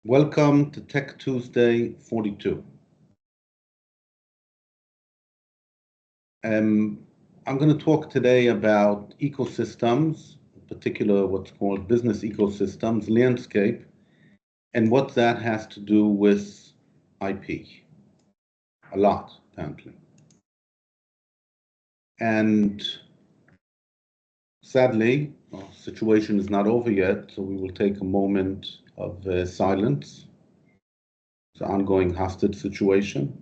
Welcome to Tech Tuesday 42. I'm going to talk today about ecosystems, in particular what's called business ecosystems, landscape, and what that has to do with IP. A lot, apparently. And sadly, our situation is not over yet, so we will take a moment of silence. It's an ongoing hostage situation.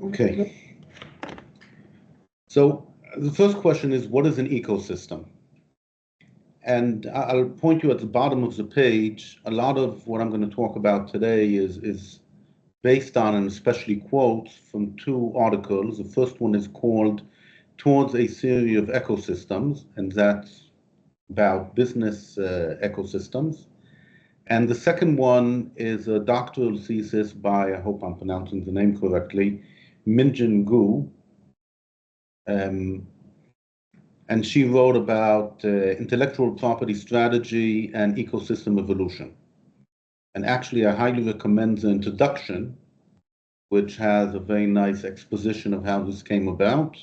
Okay. So the first question is, what is an ecosystem? And I'll point you at the bottom of the page. A lot of what I'm going to talk about today is based on and especially quotes from two articles. The first one is called Towards a Theory of Ecosystems, and that's about business ecosystems. And the second one is a doctoral thesis by, I hope I'm pronouncing the name correctly, Mingjin. And she wrote about intellectual property strategy and ecosystem evolution. And actually, I highly recommend the introduction, which has a very nice exposition of how this came about.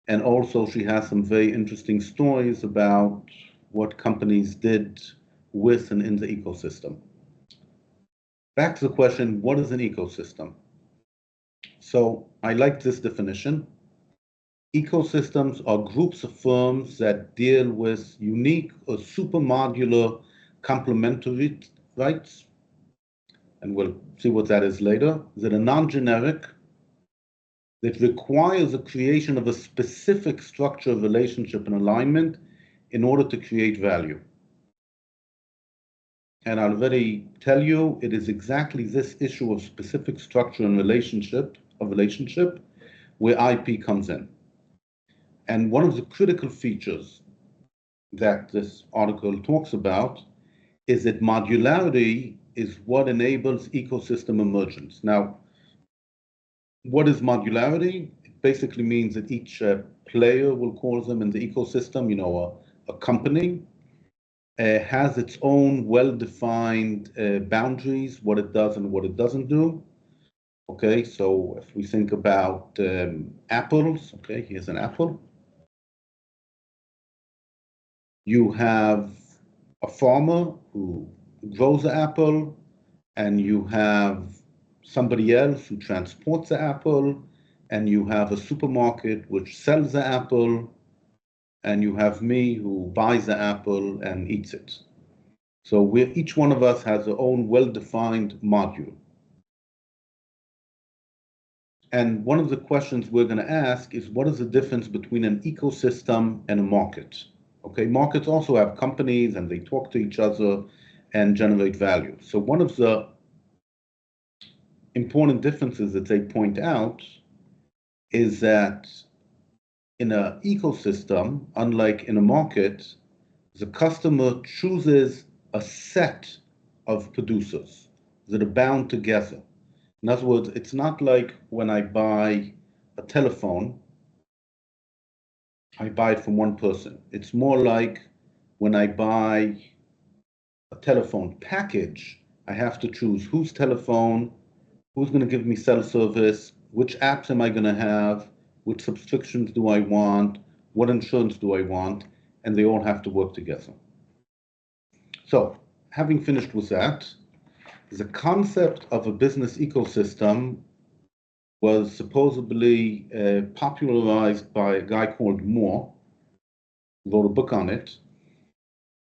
And also, she has some very interesting stories about what companies did with and in the ecosystem. Back to the question, what is an ecosystem? So I like this definition. Ecosystems are groups of firms that deal with unique or supermodular complementary rights, and we'll see what that is later, that are non-generic, that requires the creation of a specific structure of relationship and alignment in order to create value. And I'll already tell you, it is exactly this issue of specific structure and relationship where IP comes in. And one of the critical features that this article talks about is that modularity is what enables ecosystem emergence. Now, what is modularity? It basically means that each player, we'll call them in the ecosystem, a company, has its own well-defined boundaries, what it does and what it doesn't do. Okay, so if we think about apples, okay, here's an apple. You have a farmer who grows the apple, and you have somebody else who transports the apple, and you have a supermarket which sells the apple, and you have me who buys the apple and eats it. So each one of us has their own well-defined module. And one of the questions we're going to ask is, what is the difference between an ecosystem and a market? Okay, markets also have companies and they talk to each other and generate value. So one of the important differences that they point out is that in an ecosystem, unlike in a market, the customer chooses a set of producers that are bound together. In other words, it's not like when I buy a telephone, I buy it from one person. It's more like when I buy a telephone package, I have to choose whose telephone, who's going to give me cell service, which apps am I going to have, which subscriptions do I want, what insurance do I want, and they all have to work together. So, having finished with that, the concept of a business ecosystem was supposedly popularized by a guy called Moore, who wrote a book on it.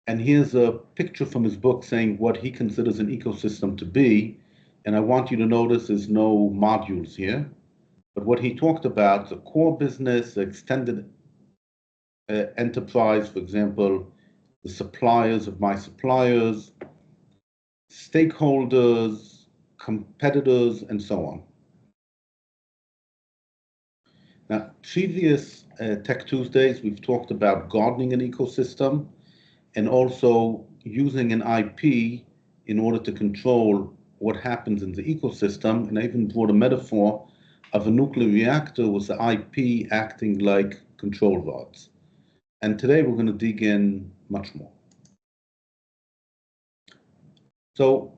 And here's a picture from his book saying what he considers an ecosystem to be. And I want you to notice there's no modules here. But what he talked about, the core business, the extended enterprise, for example, the suppliers of my suppliers, stakeholders, competitors, and so on. Now, previous Tech Tuesdays, we've talked about gardening an ecosystem and also using an IP in order to control what happens in the ecosystem. And I even brought a metaphor of a nuclear reactor with the IP acting like control rods. And today we're going to dig in much more. So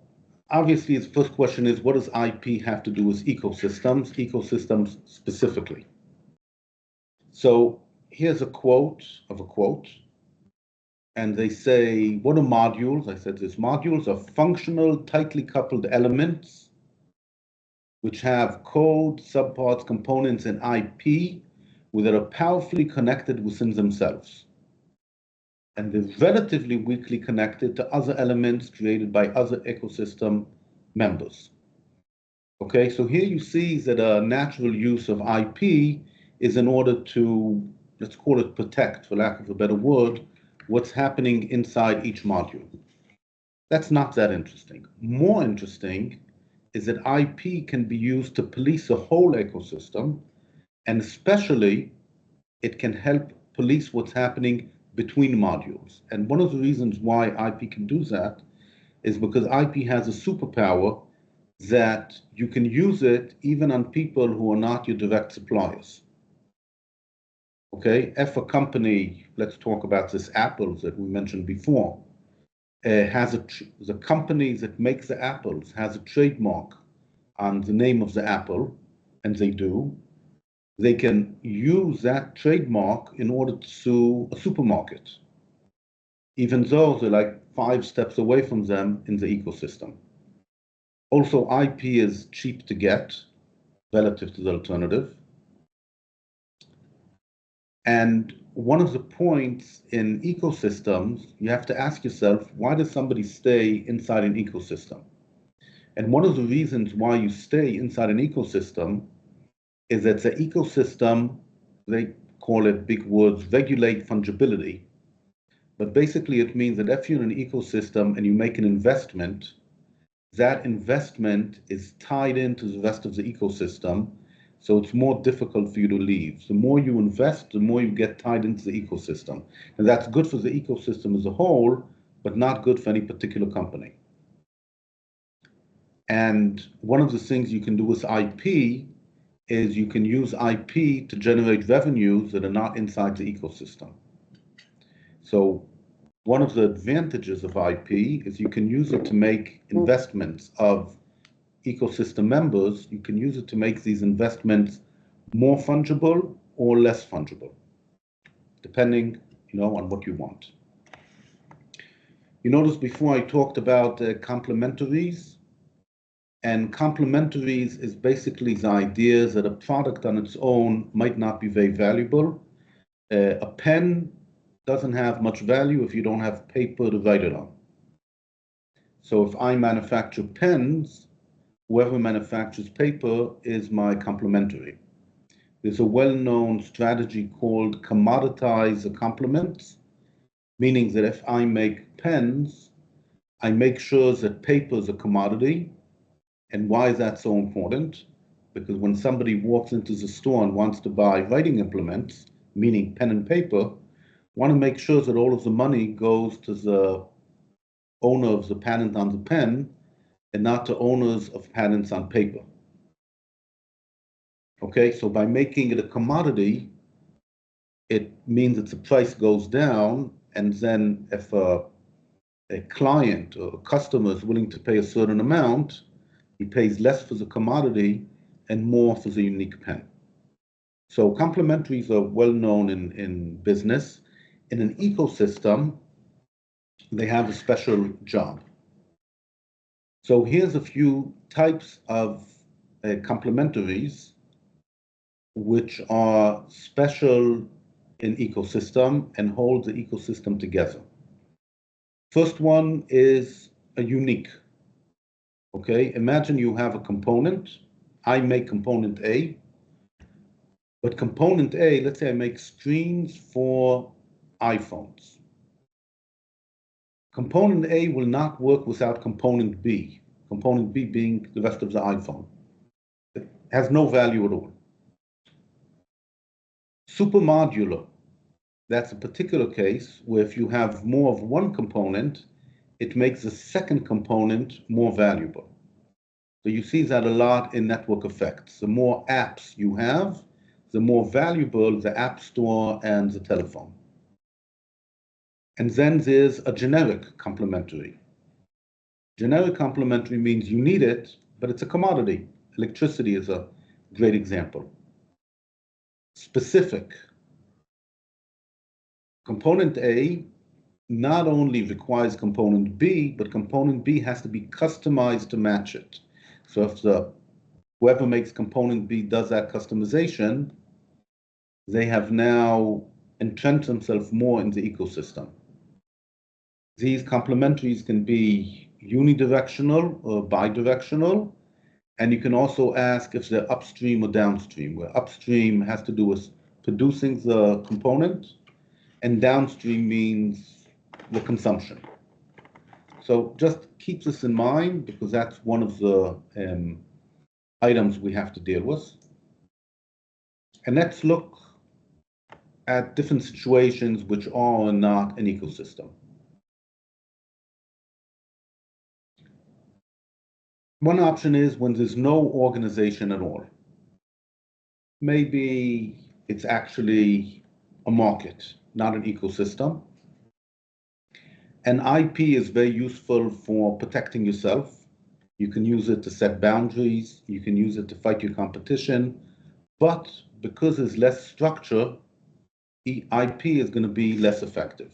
obviously, the first question is, what does IP have to do with ecosystems specifically? So here's a quote of a quote. And they say, what are modules? I said this, modules are functional, tightly coupled elements which have code, subparts, components, and IP that are powerfully connected within themselves. And they're relatively weakly connected to other elements created by other ecosystem members. Okay, so here you see that a natural use of IP is in order to, let's call it protect, for lack of a better word, what's happening inside each module. That's not that interesting. More interesting is that IP can be used to police a whole ecosystem, and especially it can help police what's happening between modules. And one of the reasons why IP can do that is because IP has a superpower that you can use it even on people who are not your direct suppliers. Okay, if a company, let's talk about this apples that we mentioned before, the company that makes the apples has a trademark on the name of the apple, and they can use that trademark in order to sue a supermarket, even though they're like 5 steps away from them in the ecosystem. Also, IP is cheap to get relative to the alternative. And one of the points in ecosystems, you have to ask yourself, why does somebody stay inside an ecosystem? And one of the reasons why you stay inside an ecosystem is that the ecosystem, they call it big words, regulate fungibility. But basically it means that if you're in an ecosystem and you make an investment, that investment is tied into the rest of the ecosystem, so it's more difficult for you to leave. The more you invest, the more you get tied into the ecosystem. And that's good for the ecosystem as a whole, but not good for any particular company. And one of the things you can do with IP is you can use IP to generate revenues that are not inside the ecosystem. So one of the advantages of IP is you can use it to make investments of ecosystem members. You can use it to make these investments more fungible or less fungible, depending, on what you want. You notice before I talked about complementaries, and complementaries is basically the idea that a product on its own might not be very valuable. A pen doesn't have much value if you don't have paper to write it on. So if I manufacture pens, whoever manufactures paper is my complementary. There's a well-known strategy called commoditize the complements, meaning that if I make pens, I make sure that paper is a commodity. And why is that so important? Because when somebody walks into the store and wants to buy writing implements, meaning pen and paper, want to make sure that all of the money goes to the owner of the patent on the pen and not to owners of patents on paper. Okay, so by making it a commodity, it means that the price goes down, and then if a client or a customer is willing to pay a certain amount, he pays less for the commodity and more for the unique pen. So complementaries are well known in business. In an ecosystem, they have a special job. So here's a few types of complementaries which are special in ecosystem and hold the ecosystem together. First one is a unique. Okay, imagine you have a component. I make component A, but component A, let's say I make screens for iPhones. Component A will not work without component B. Component B being the rest of the iPhone. It has no value at all. Supermodular, that's a particular case where if you have more of one component, it makes the second component more valuable. So you see that a lot in network effects. The more apps you have, the more valuable the app store and the telephone. And then there's a generic complementary. Generic complementary means you need it, but it's a commodity. Electricity is a great example. Specific. Component A not only requires component B, but component B has to be customized to match it. So if whoever makes component B does that customization, they have now entrenched themselves more in the ecosystem. These complementaries can be unidirectional or bidirectional, and you can also ask if they're upstream or downstream, where upstream has to do with producing the component, and downstream means the consumption. So just keep this in mind because that's one of the items we have to deal with. And let's look at different situations which are not an ecosystem. One option is when there's no organization at all. Maybe it's actually a market, not an ecosystem. And IP is very useful for protecting yourself. You can use it to set boundaries. You can use it to fight your competition. But because there's less structure, IP is going to be less effective.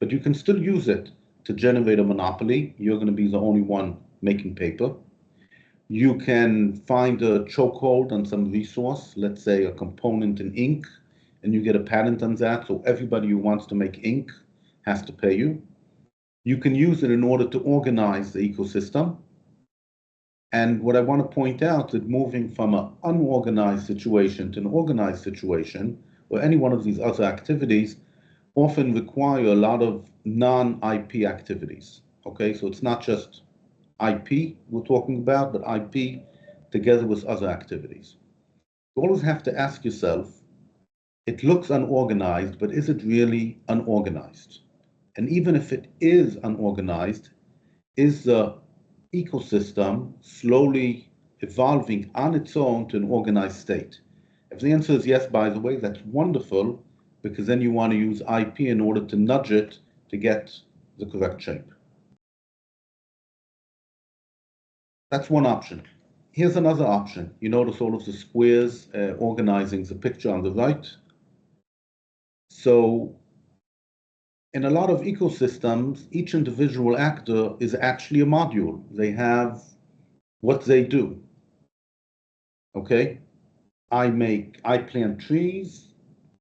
But you can still use it to generate a monopoly. You're going to be the only one making paper. You can find a chokehold on some resource, let's say a component in ink, and you get a patent on that, so everybody who wants to make ink has to pay you. You can use it in order to organize the ecosystem. And what I want to point out that moving from an unorganized situation to an organized situation, or any one of these other activities, often require a lot of non-IP activities. Okay, so it's not just IP we're talking about, but IP together with other activities. You always have to ask yourself, it looks unorganized, but is it really unorganized? And even if it is unorganized, is the ecosystem slowly evolving on its own to an organized state? If the answer is yes, by the way, that's wonderful, because then you want to use IP in order to nudge it to get the correct shape. That's one option. Here's another option. You notice all of the squares organizing the picture on the right. So in a lot of ecosystems, each individual actor is actually a module. They have what they do. Okay? I plant trees,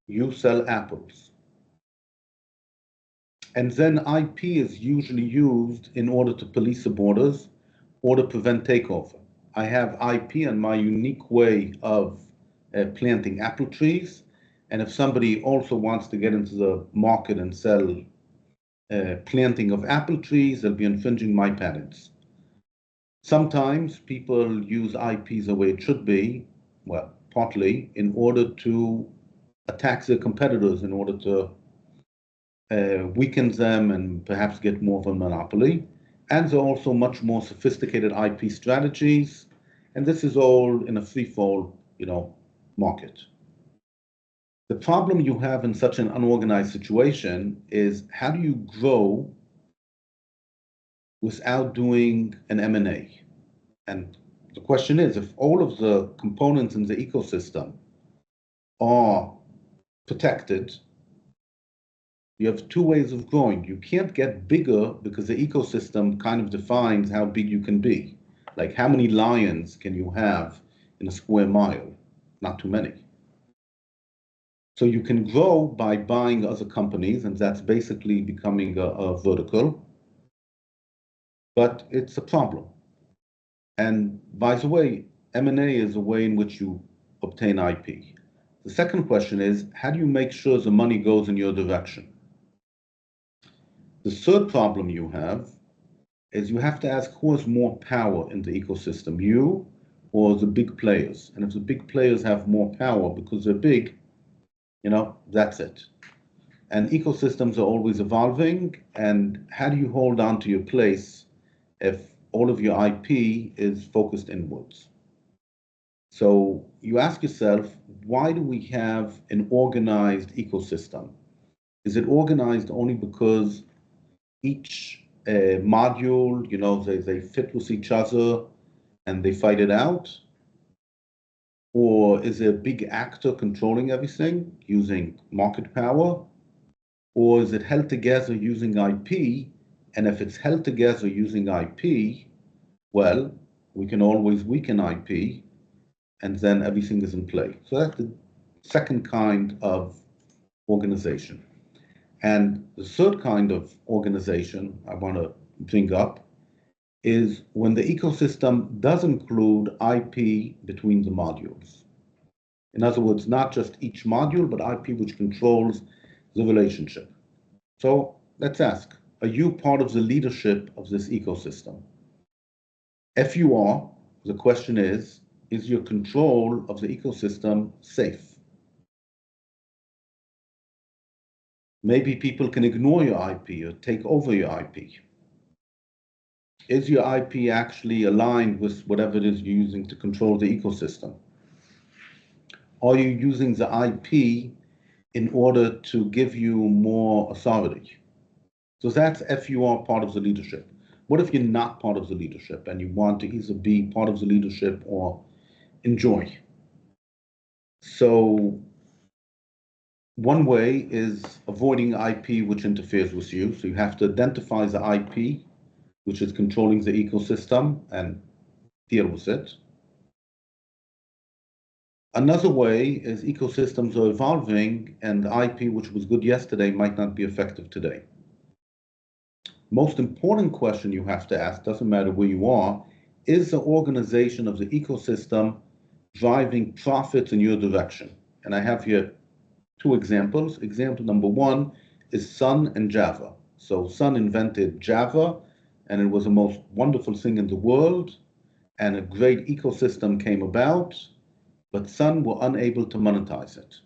you sell apples. And then IP is usually used in order to police the borders or to prevent takeover. I have IP and my unique way of planting apple trees. And if somebody also wants to get into the market and sell planting of apple trees, they'll be infringing my patents. Sometimes people use IP the way it should be, well, partly in order to attack their competitors, in order to weaken them and perhaps get more of a monopoly. And there are also much more sophisticated IP strategies. And this is all in a threefold, market. The problem you have in such an unorganized situation is how do you grow without doing an M&A? And the question is, if all of the components in the ecosystem are protected, you have two ways of growing. You can't get bigger because the ecosystem kind of defines how big you can be. Like how many lions can you have in a square mile? Not too many. So you can grow by buying other companies, and that's basically becoming a vertical. But it's a problem. And by the way, M&A is a way in which you obtain IP. The second question is, how do you make sure the money goes in your direction? The third problem you have is you have to ask who has more power in the ecosystem, you or the big players. And if the big players have more power because they're big, that's it. And ecosystems are always evolving. And how do you hold on to your place if all of your IP is focused inwards? So you ask yourself, why do we have an organized ecosystem? Is it organized only because each module, they fit with each other and they fight it out? Or is there a big actor controlling everything using market power? Or is it held together using IP? And if it's held together using IP, well, we can always weaken IP and then everything is in play. So that's the second kind of organization. And the third kind of organization I want to bring up is when the ecosystem does include IP between the modules. In other words, not just each module, but IP which controls the relationship. So let's ask, are you part of the leadership of this ecosystem? If you are, the question is your control of the ecosystem safe? Maybe people can ignore your IP or take over your IP. Is your IP actually aligned with whatever it is you're using to control the ecosystem? Are you using the IP in order to give you more authority? So that's if you are part of the leadership. What if you're not part of the leadership and you want to either be part of the leadership or enjoy? So one way is avoiding IP which interferes with you. So you have to identify the IP which is controlling the ecosystem and deal with it. Another way is ecosystems are evolving and the IP which was good yesterday might not be effective today. Most important question you have to ask, doesn't matter where you are, is the organization of the ecosystem driving profits in your direction? And I have here two examples. Example number one is Sun and Java. So Sun invented Java, and it was the most wonderful thing in the world, and a great ecosystem came about, but Sun were unable to monetize it,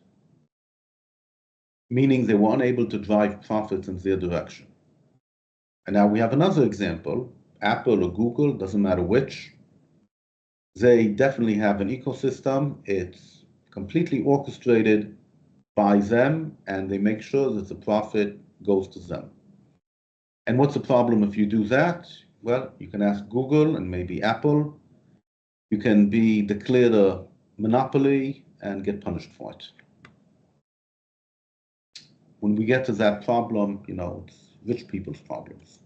meaning they were unable to drive profits in their direction. And now we have another example, Apple or Google, doesn't matter which. They definitely have an ecosystem. It's completely orchestrated by them, and they make sure that the profit goes to them. And what's the problem if you do that? Well, you can ask Google and maybe Apple. You can be declared a monopoly and get punished for it. When we get to that problem, it's rich people's problems.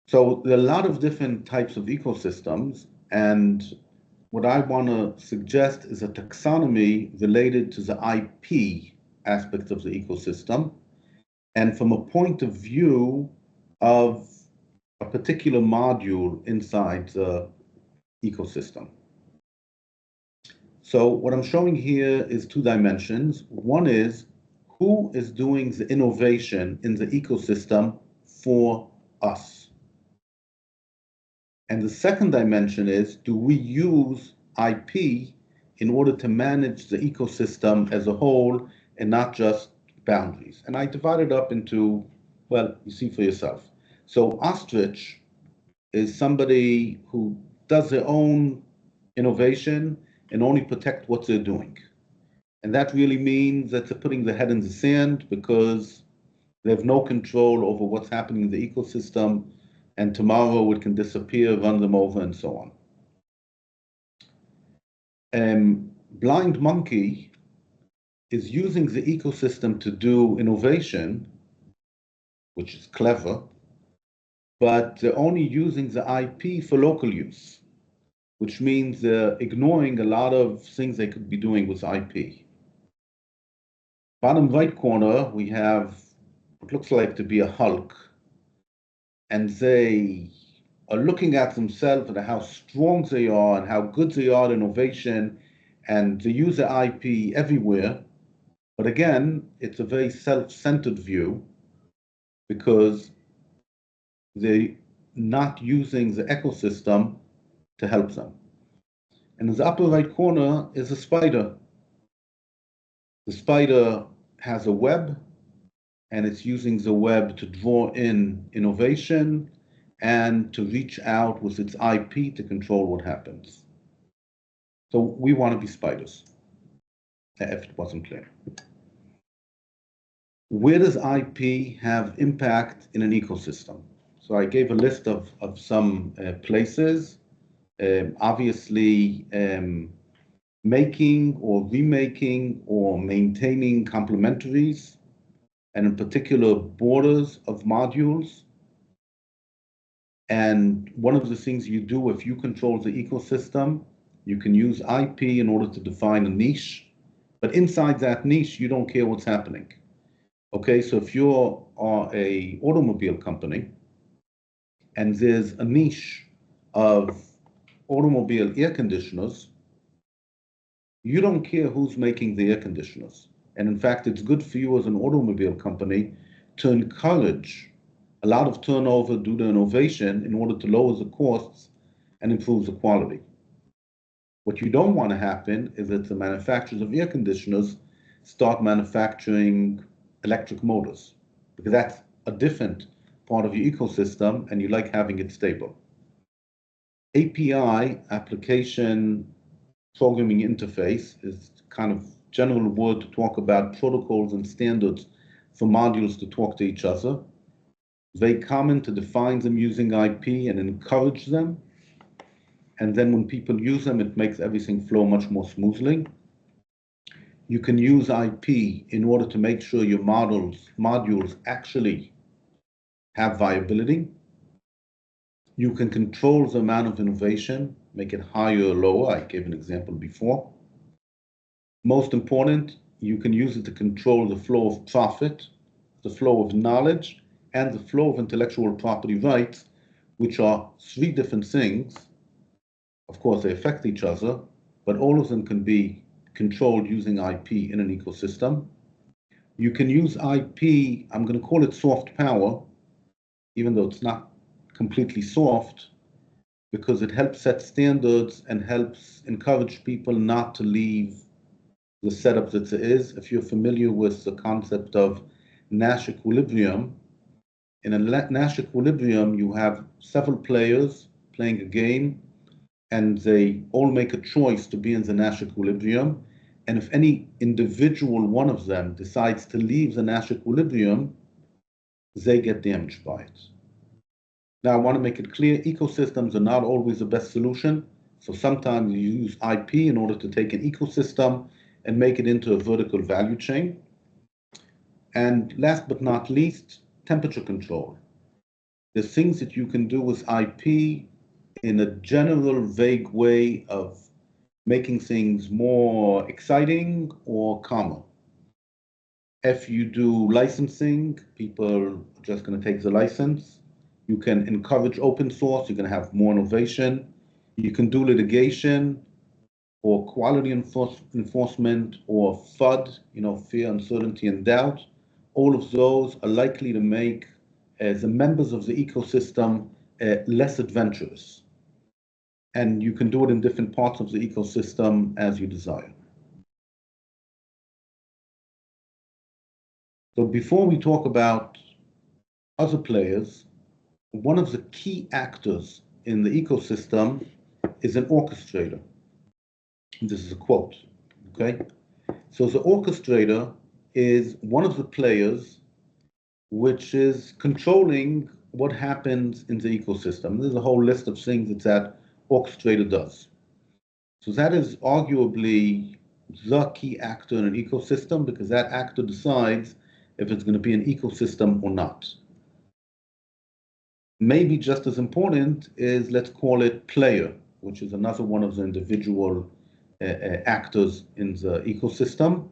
So there are a lot of different types of ecosystems, and what I want to suggest is a taxonomy related to the IP aspects of the ecosystem, and from a point of view of a particular module inside the ecosystem. So what I'm showing here is two dimensions. One is who is doing the innovation in the ecosystem for us? And the second dimension is, do we use IP in order to manage the ecosystem as a whole and not just boundaries? And I divide it up into, well, you see for yourself. So ostrich is somebody who does their own innovation and only protect what they're doing. And that really means that they're putting their head in the sand because they have no control over what's happening in the ecosystem, and tomorrow it can disappear, run them over, and so on. Blind monkey is using the ecosystem to do innovation, which is clever, but they're only using the IP for local use, which means they're ignoring a lot of things they could be doing with IP. Bottom right corner, we have what looks like to be a Hulk, and they are looking at themselves and how strong they are and how good they are at innovation, and they use the IP everywhere, But again, it's a very self-centered view because they're not using the ecosystem to help them. And in the upper right corner is a spider. The spider has a web, and it's using the web to draw in innovation and to reach out with its IP to control what happens. So we want to be spiders, if it wasn't clear. Where does IP have impact in an ecosystem? So I gave a list of some places. Obviously, making or remaking or maintaining complementaries, and in particular borders of modules. And one of the things you do if you control the ecosystem, you can use IP in order to define a niche, but inside that niche, you don't care what's happening. Okay, so if you're a automobile company and there's a niche of automobile air conditioners, you don't care who's making the air conditioners. And in fact, it's good for you as an automobile company to encourage a lot of turnover due to innovation in order to lower the costs and improve the quality. What you don't want to happen is that the manufacturers of air conditioners start manufacturing electric motors, because that's a different part of your ecosystem and you like having it stable. API, application programming interface, is kind of general word to talk about protocols and standards for modules to talk to each other. Very common to define them using IP and encourage them. And then when people use them, it makes everything flow much more smoothly. You can use IP in order to make sure your modules actually have viability. You can control the amount of innovation, make it higher or lower. I gave an example before. Most important, you can use it to control the flow of profit, the flow of knowledge, and the flow of intellectual property rights, which are three different things. Of course, they affect each other, but all of them can be controlled using IP in an ecosystem. You can use IP, I'm going to call it soft power, even though it's not completely soft, because it helps set standards and helps encourage people not to leave the setup that there is. If you're familiar with the concept of Nash equilibrium, in a Nash equilibrium, you have several players playing a game, and they all make a choice to be in the Nash equilibrium. And if any individual one of them decides to leave the Nash equilibrium, they get damaged by it. Now, I want to make it clear, ecosystems are not always the best solution. So sometimes you use IP in order to take an ecosystem and make it into a vertical value chain. And last but not least, temperature control. There's things that you can do with IP in a general, vague way of making things more exciting or calmer. If you do licensing, people are just going to take the license. You can encourage open source. You can have more innovation. You can do litigation or quality enforcement or FUD, fear, uncertainty, and doubt. All of those are likely to make the members of the ecosystem less adventurous. And you can do it in different parts of the ecosystem as you desire. So before we talk about other players, one of the key actors in the ecosystem is an orchestrator. And this is a quote, okay? So the orchestrator is one of the players which is controlling what happens in the ecosystem. There's a whole list of things that orchestrator does. So that is arguably the key actor in an ecosystem, because that actor decides if it's going to be an ecosystem or not. Maybe just as important is, let's call it player, which is another one of the individual actors in the ecosystem.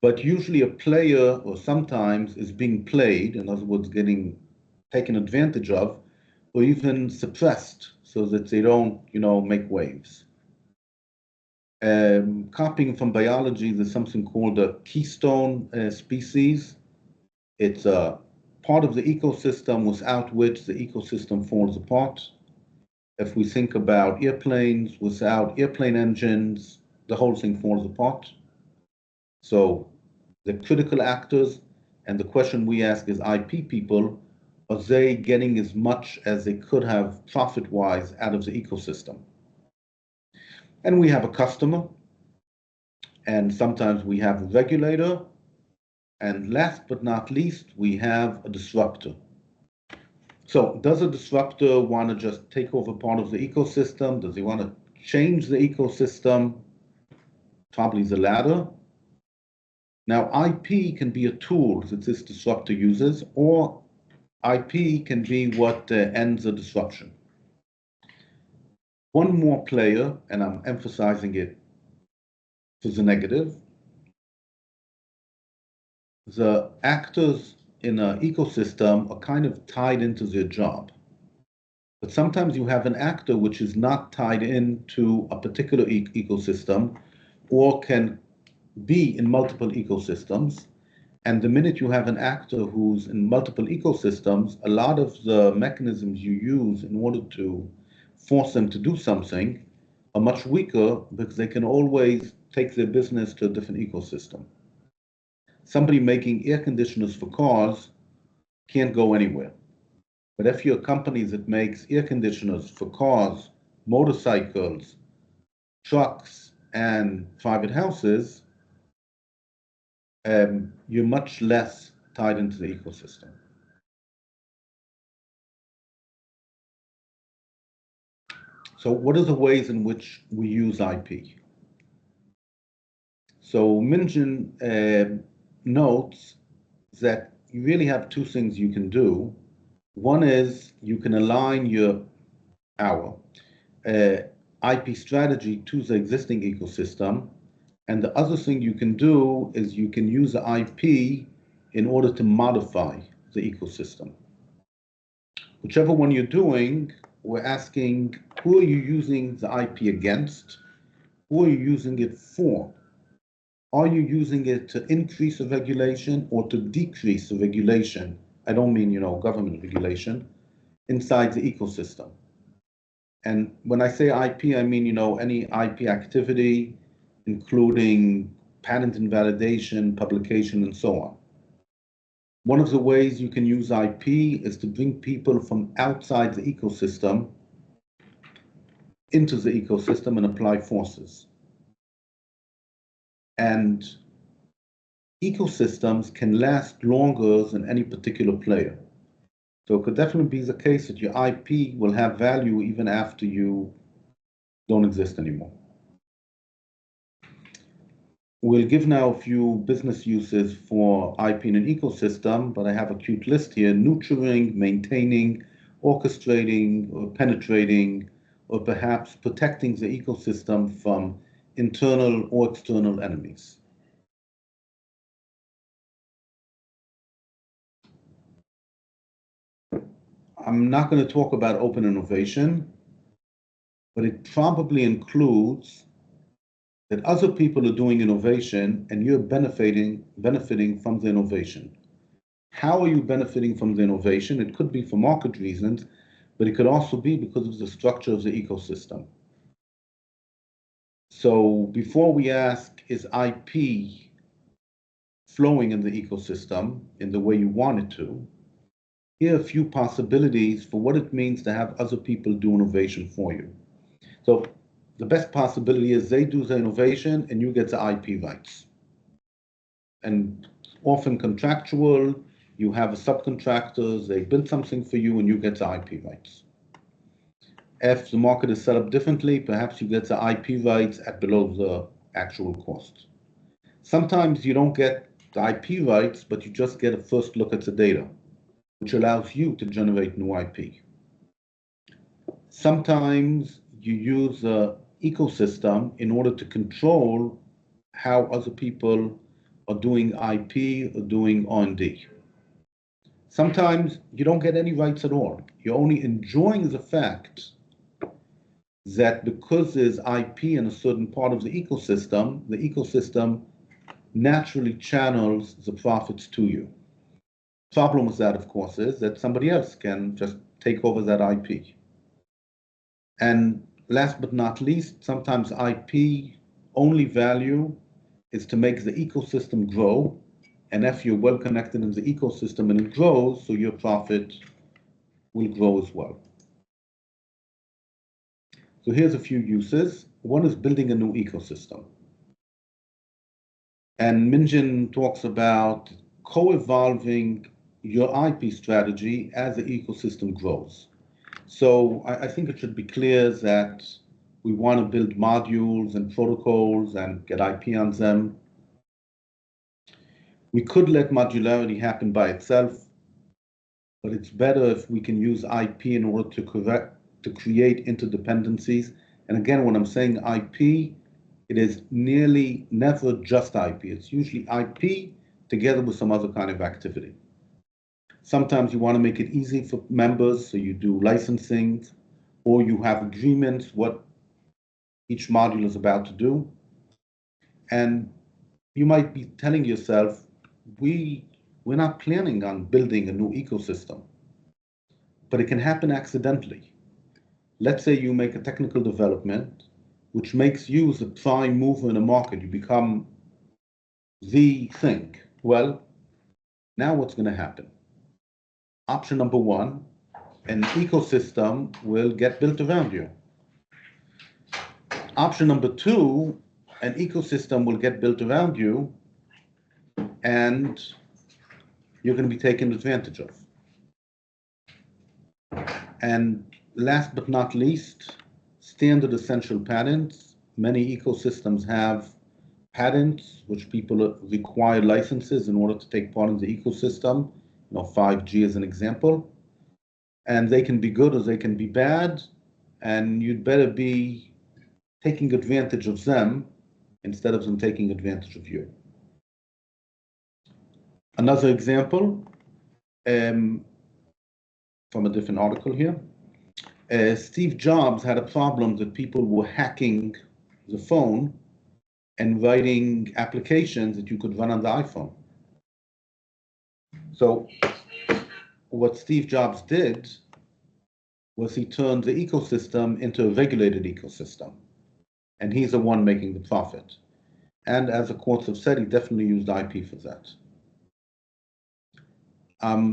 But usually a player, or sometimes, is being played, in other words, getting taken advantage of, or even suppressed so that they don't, make waves. Copying from biology, there's something called a keystone species. It's a part of the ecosystem without which the ecosystem falls apart. If we think about airplanes, without airplane engines, the whole thing falls apart. So the critical actors, and the question we ask is IP people, are they getting as much as they could have profit-wise out of the ecosystem? And we have a customer, and sometimes we have a regulator, and last but not least, we have a disruptor. So does a disruptor want to just take over part of the ecosystem? Does he want to change the ecosystem? Probably the latter. Now, IP can be a tool that this disruptor uses, or IP can be what ends a disruption. One more player, and I'm emphasizing it for the negative, the actors in an ecosystem are kind of tied into their job. But sometimes you have an actor which is not tied into a particular ecosystem or can be in multiple ecosystems. And the minute you have an actor who's in multiple ecosystems, a lot of the mechanisms you use in order to force them to do something are much weaker because they can always take their business to a different ecosystem. Somebody making air conditioners for cars can't go anywhere. But if you're a company that makes air conditioners for cars, motorcycles, trucks, and private houses, you're much less tied into the ecosystem. So what are the ways in which we use IP? So Mingjin notes that you really have two things you can do. One is you can align our IP strategy to the existing ecosystem. And the other thing you can do is you can use the IP in order to modify the ecosystem. Whichever one you're doing, we're asking, who are you using the IP against? Who are you using it for? Are you using it to increase the regulation or to decrease the regulation? I don't mean, government regulation inside the ecosystem. And when I say IP, I mean, any IP activity, including patent invalidation, publication, and so on. One of the ways you can use IP is to bring people from outside the ecosystem into the ecosystem and apply forces. And ecosystems can last longer than any particular player. So it could definitely be the case that your IP will have value even after you don't exist anymore. We'll give now a few business uses for IP in an ecosystem, but I have a cute list here: nurturing, maintaining, orchestrating, or penetrating, or perhaps protecting the ecosystem from internal or external enemies. I'm not going to talk about open innovation, but it probably includes that other people are doing innovation and you're benefiting from the innovation. How are you benefiting from the innovation? It could be for market reasons, but it could also be because of the structure of the ecosystem. So before we ask, is IP flowing in the ecosystem in the way you want it to, here are a few possibilities for what it means to have other people do innovation for you. So the best possibility is they do the innovation and you get the IP rights. And often contractual, you have a subcontractors, they build something for you and you get the IP rights. If the market is set up differently, perhaps you get the IP rights at below the actual cost. Sometimes you don't get the IP rights, but you just get a first look at the data, which allows you to generate new IP. Sometimes you use the ecosystem in order to control how other people are doing IP or doing R&D. Sometimes you don't get any rights at all. You're only enjoying the fact that because there's IP in a certain part of the ecosystem naturally channels the profits to you. Problem with that, of course, is that somebody else can just take over that IP. And last but not least, sometimes IP only value is to make the ecosystem grow. And if you're well connected in the ecosystem and it grows, so your profit will grow as well. So here's a few uses. One is building a new ecosystem. And Mingjin talks about co-evolving your IP strategy as the ecosystem grows. So I think it should be clear that we want to build modules and protocols and get IP on them. We could let modularity happen by itself, but it's better if we can use IP in order to create interdependencies. And again, when I'm saying IP, it is nearly never just IP. It's usually IP together with some other kind of activity. Sometimes you want to make it easy for members, so you do licensing, or you have agreements what each module is about to do. And you might be telling yourself, we're not planning on building a new ecosystem, but it can happen accidentally. Let's say you make a technical development which makes you the prime mover in a market. You become the thing. Well, now what's going to happen? Option number one, an ecosystem will get built around you. Option number two, an ecosystem will get built around you and you're going to be taken advantage of. And last but not least, standard essential patents. Many ecosystems have patents which people require licenses in order to take part in the ecosystem. 5G as an example. And they can be good or they can be bad, and you'd better be taking advantage of them instead of them taking advantage of you. Another example from a different article here. Steve Jobs had a problem that people were hacking the phone and writing applications that you could run on the iPhone. So what Steve Jobs did was he turned the ecosystem into a regulated ecosystem. And he's the one making the profit. And as the courts have said, he definitely used IP for that.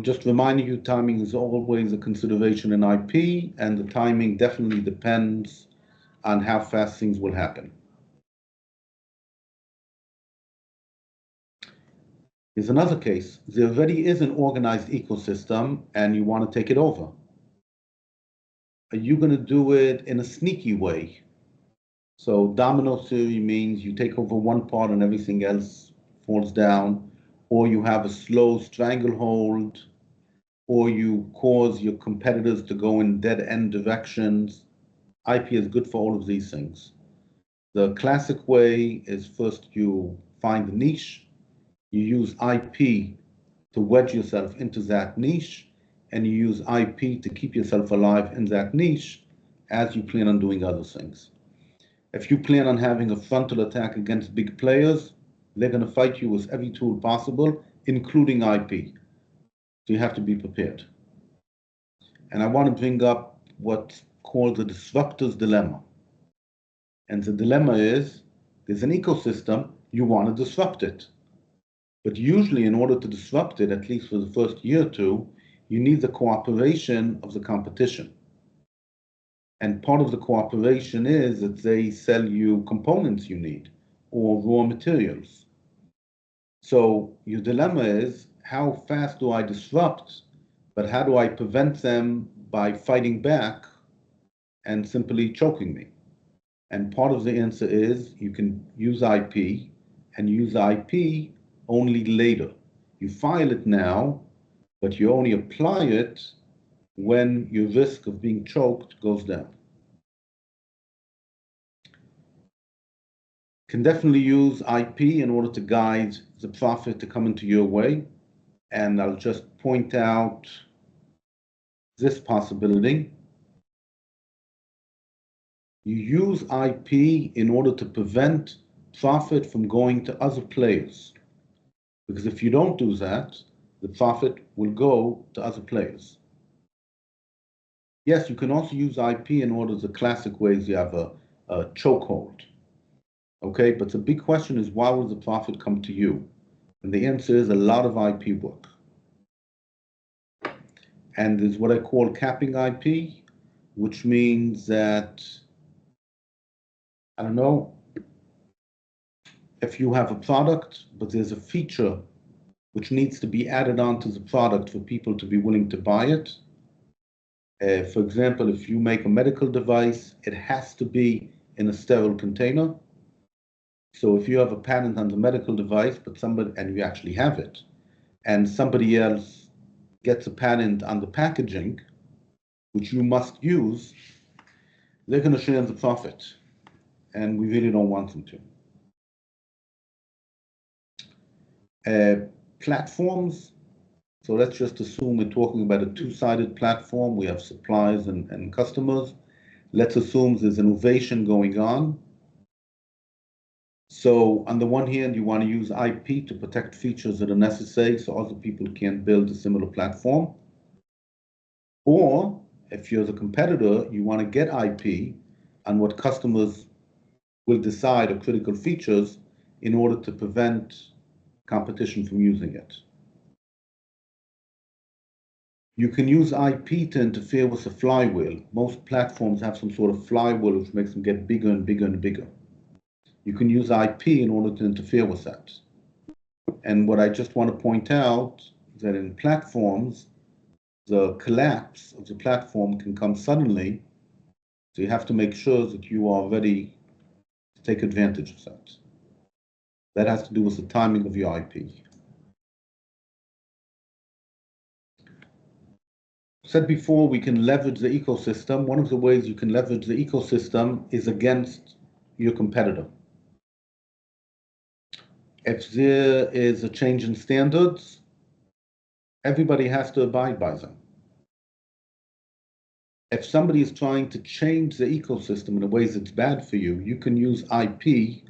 Just reminding you, timing is always a consideration in IP, and the timing definitely depends on how fast things will happen. Here's another case. There already is an organized ecosystem, and you want to take it over. Are you going to do it in a sneaky way? So domino theory means you take over one part and everything else falls down, or you have a slow stranglehold, or you cause your competitors to go in dead-end directions. IP is good for all of these things. The classic way is first you find a niche, you use IP to wedge yourself into that niche, and you use IP to keep yourself alive in that niche as you plan on doing other things. If you plan on having a frontal attack against big players, they're going to fight you with every tool possible, including IP. So you have to be prepared. And I want to bring up what's called the disruptor's dilemma. And the dilemma is, there's an ecosystem, you want to disrupt it. But usually in order to disrupt it, at least for the first year or two, you need the cooperation of the competition. And part of the cooperation is that they sell you components you need or raw materials. So your dilemma is, how fast do I disrupt, but how do I prevent them by fighting back and simply choking me? And part of the answer is you can use IP, and use IP only later. You file it now, but you only apply it when your risk of being choked goes down. Can definitely use IP in order to guide the profit to come into your way. And I'll just point out this possibility. You use IP in order to prevent profit from going to other players. Because if you don't do that, the profit will go to other players. Yes, you can also use IP in order the classic ways you have a chokehold. Okay, but the big question is, why will the profit come to you? And the answer is a lot of IP work. And there's what I call capping IP, which means that, I don't know, if you have a product, but there's a feature which needs to be added onto the product for people to be willing to buy it. For example, if you make a medical device, it has to be in a sterile container. So if you have a patent on the medical device, but somebody, and you actually have it, and somebody else gets a patent on the packaging, which you must use, they're going to share the profit. And we really don't want them to. Platforms. So let's just assume we're talking about a two-sided platform. We have suppliers and customers. Let's assume there's innovation going on. So on the one hand, you want to use IP to protect features that are necessary so other people can't build a similar platform. Or if you're the competitor, you want to get IP on what customers will decide are critical features in order to prevent competition from using it. You can use IP to interfere with the flywheel. Most platforms have some sort of flywheel which makes them get bigger and bigger and bigger. You can use IP in order to interfere with that. And what I just want to point out is that in platforms, the collapse of the platform can come suddenly. So you have to make sure that you are ready to take advantage of that. That has to do with the timing of your IP. Said before, we can leverage the ecosystem. One of the ways you can leverage the ecosystem is against your competitor. If there is a change in standards, everybody has to abide by them. If somebody is trying to change the ecosystem in a way that's bad for you, you can use IP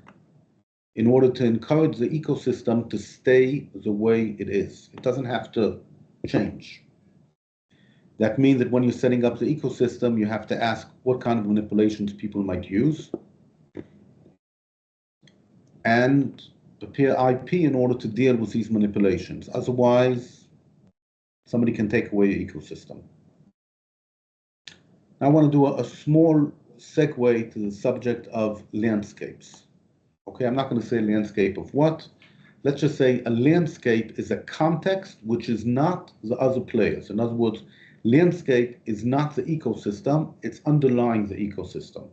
in order to encourage the ecosystem to stay the way it is. It doesn't have to change. That means that when you're setting up the ecosystem, you have to ask what kind of manipulations people might use and prepare IP in order to deal with these manipulations. Otherwise, somebody can take away your ecosystem. Now I want to do a small segue to the subject of landscapes. Okay, I'm not going to say landscape of what. Let's just say a landscape is a context which is not the other players. In other words, landscape is not the ecosystem, it's underlying the ecosystem.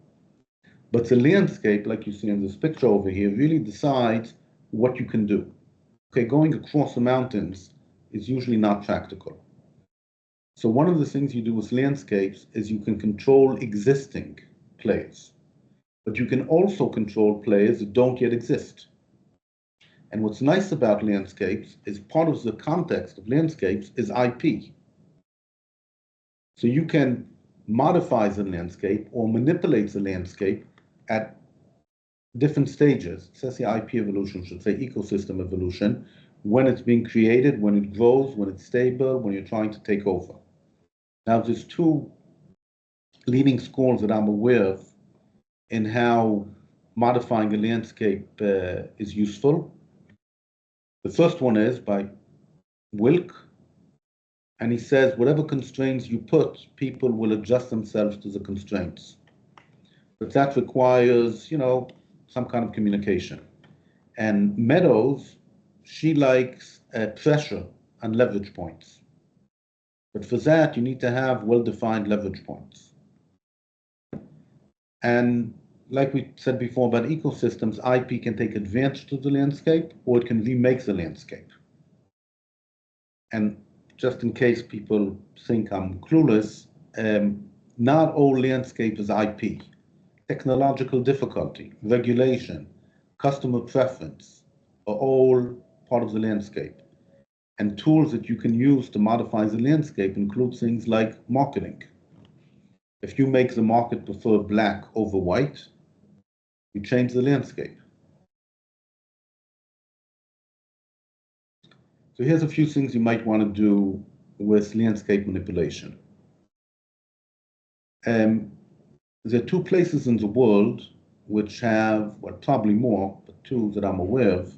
But the landscape, like you see in this picture over here, really decides what you can do. Okay, going across the mountains is usually not practical. So one of the things you do with landscapes is you can control existing players, but you can also control players that don't yet exist. And what's nice about landscapes is part of the context of landscapes is IP. So you can modify the landscape or manipulate the landscape at different stages. It says the IP evolution, should say ecosystem evolution, when it's being created, when it grows, when it's stable, when you're trying to take over. Now, there's two leading schools that I'm aware of in how modifying a landscape is useful. The first one is by Wilk, and he says whatever constraints you put, people will adjust themselves to the constraints. But that requires, some kind of communication. And Meadows, she likes pressure and leverage points. But for that, you need to have well-defined leverage points. And like we said before about ecosystems, IP can take advantage of the landscape or it can remake the landscape. And just in case people think I'm clueless, not all landscape is IP. Technological difficulty, regulation, customer preference are all part of the landscape. And tools that you can use to modify the landscape include things like marketing. If you make the market prefer black over white, you change the landscape. So here's a few things you might want to do with landscape manipulation. There are two places in the world which have, well, probably more, but two that I'm aware of,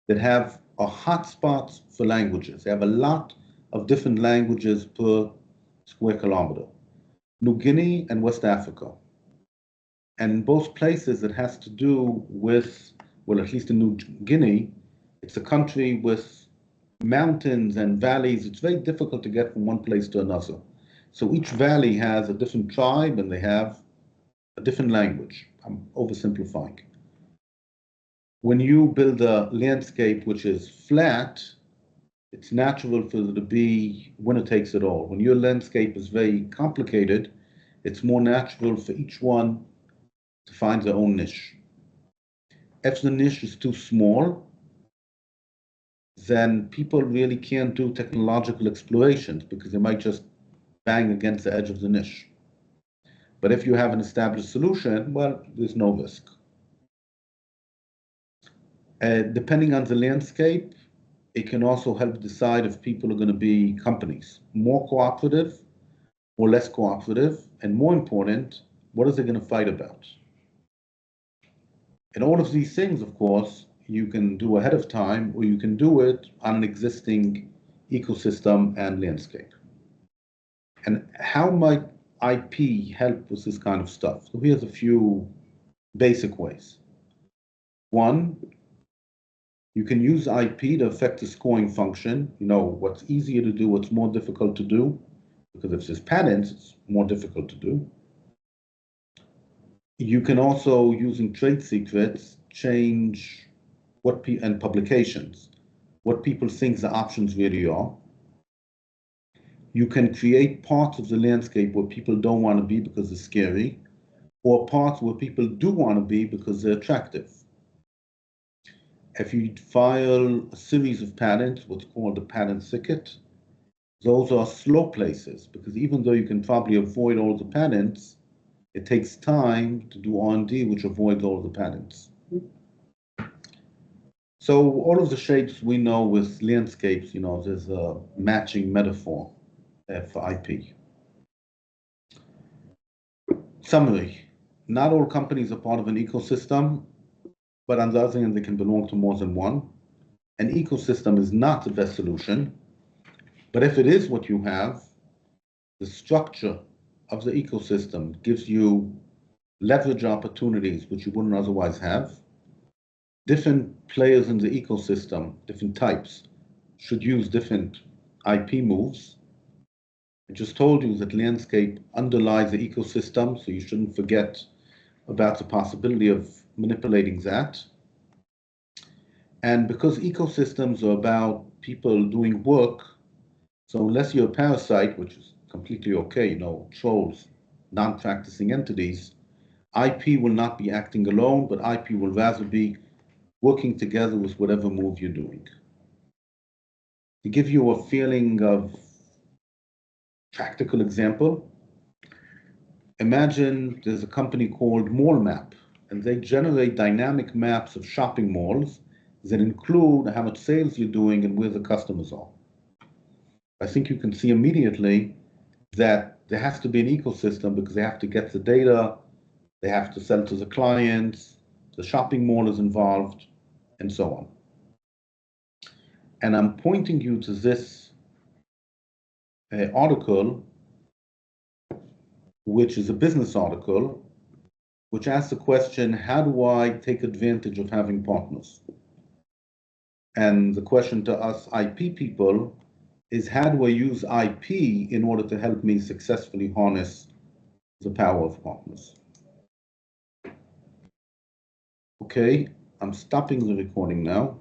that have a hotspot for languages. They have a lot of different languages per square kilometer. New Guinea and West Africa. And in both places, it has to do with, well, at least in New Guinea, it's a country with mountains and valleys. It's very difficult to get from one place to another. So each valley has a different tribe and they have a different language. I'm oversimplifying. When you build a landscape which is flat, it's natural for there to be winner takes it all. When your landscape is very complicated, it's more natural for each one to find their own niche. If the niche is too small, then people really can't do technological explorations because they might just bang against the edge of the niche. But if you have an established solution, well, there's no risk. Depending on the landscape, it can also help decide if people are going to be companies, more cooperative or less cooperative, and more important, what are they going to fight about? And all of these things, of course, you can do ahead of time, or you can do it on an existing ecosystem and landscape. And how might IP help with this kind of stuff? So here's a few basic ways. One, you can use IP to affect the scoring function. You know, what's easier to do, what's more difficult to do, because if there's patents, it's more difficult to do. You can also, using trade secrets, change and publications, what people think the options really are. You can create parts of the landscape where people don't want to be because it's scary, or parts where people do want to be because they're attractive. If you file a series of patents, what's called a patent thicket, those are slow places because even though you can probably avoid all the patents, it takes time to do R&D, which avoids all the patents. So all of the shapes we know with landscapes, you know, there's a matching metaphor for IP. Summary, not all companies are part of an ecosystem, but on the other hand, they can belong to more than one. An ecosystem is not the best solution, but if it is what you have, the structure of the ecosystem gives you leverage opportunities which you wouldn't otherwise have. Different players in the ecosystem, different types, should use different IP moves. I just told you that landscape underlies the ecosystem, so you shouldn't forget about the possibility of manipulating that. And because ecosystems are about people doing work, so unless you're a parasite, which is completely okay, you know, trolls, non-practicing entities, IP will not be acting alone, but IP will rather be working together with whatever move you're doing. To give you a feeling of practical example, imagine there's a company called Mall Map, and they generate dynamic maps of shopping malls that include how much sales you're doing and where the customers are. I think you can see immediately that there has to be an ecosystem because they have to get the data, they have to sell to the clients, the shopping mall is involved, and so on. And I'm pointing you to this article, which is a business article, which asks the question, how do I take advantage of having partners? And the question to us IP people is, how do I use IP in order to help me successfully harness the power of partners? Okay, I'm stopping the recording now.